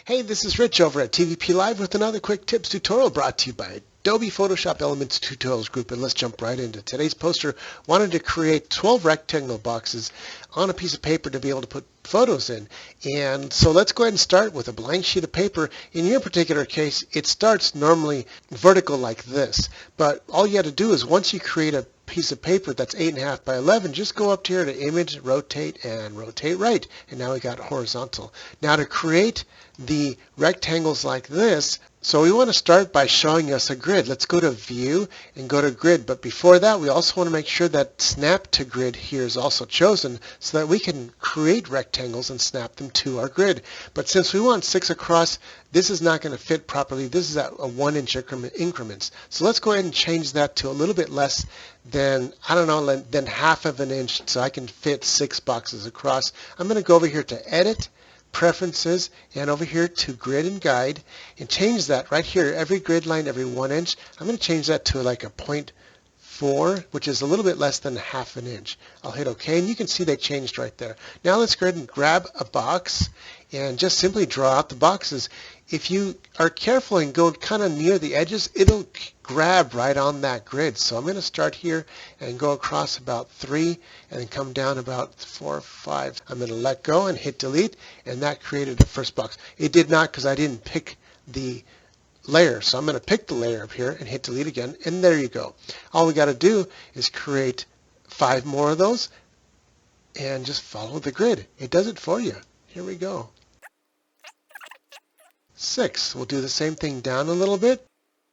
Hey, this is Rich over at TVP Live with another quick tips tutorial brought to you by Adobe Photoshop Elements Tutorials Group. And let's jump right into today's poster. Wanted to create 12 rectangle boxes on a piece of paper to be able to put photos in. And so let's go ahead and start with a blank sheet of paper. In your particular case, it starts normally vertical like this. But all you have to do is once you create a piece of paper that's 8.5 by 11, just go up here to Image, Rotate, and Rotate Right. And now we got horizontal. Now to create the rectangles like this, so we want to start by showing us a grid. Let's go to View and go to Grid. But before that, we also want to make sure that Snap to Grid here is also chosen so that we can create rectangles and snap them to our grid. But since we want 6 across, this is not going to fit properly. This is at a 1-inch increments. So let's go ahead and change that to a little bit less than, than half of an inch so I can fit 6 boxes across. I'm going to go over here to Edit, Preferences, and over here to Grid and Guide, and change that right here, every grid line, every 1 inch. I'm going to change that to like a 0.4, which is a little bit less than half an inch. I'll hit OK, and you can see they changed right there. Now let's go ahead and grab a box and just simply draw out the boxes. If you are careful and go kind of near the edges, it'll grab right on that grid. So I'm going to start here and go across about 3 and then come down about 4 or 5. I'm going to let go and hit delete, and that created the first box. It did not because I didn't pick the layer. So I'm going to pick the layer up here and hit delete again, and there you go. All we got to do is create 5 more of those and just follow the grid. It does it for you. Here we go. 6. We'll do the same thing down a little bit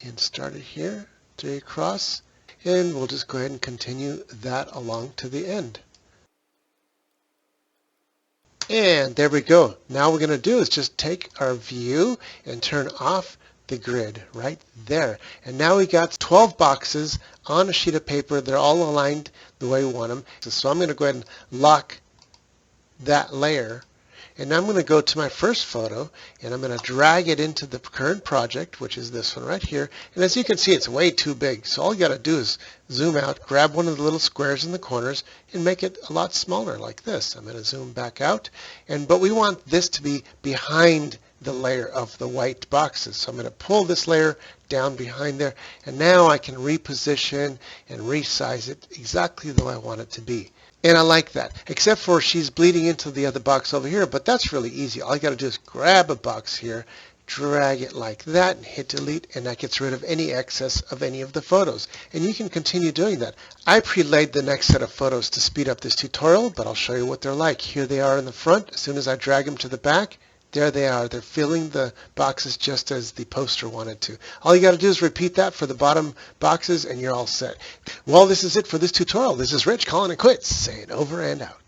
and start it here, 3 across, and we'll just go ahead and continue that along to the end. And there we go. Now what we're going to do is just take our view and turn off the grid right there. And now we got 12 boxes on a sheet of paper. They're all aligned the way we want them. So I'm going to go ahead and lock that layer. And now I'm going to go to my first photo, and I'm going to drag it into the current project, which is this one right here. And as you can see, it's way too big. So all you got to do is zoom out, grab one of the little squares in the corners, and make it a lot smaller like this. I'm going to zoom back out. But we want this to be behind the layer of the white boxes. So I'm going to pull this layer down behind there. And now I can reposition and resize it exactly the way I want it to be. And I like that, except for she's bleeding into the other box over here, but that's really easy. All you got to do is grab a box here, drag it like that, and hit delete, and that gets rid of any excess of any of the photos. And you can continue doing that. I pre-laid the next set of photos to speed up this tutorial, but I'll show you what they're like. Here they are in the front. As soon as I drag them to the back, there they are. They're filling the boxes just as the poster wanted to. All you got to do is repeat that for the bottom boxes, and you're all set. Well, this is it for this tutorial. This is Rich calling it quits, saying over and out.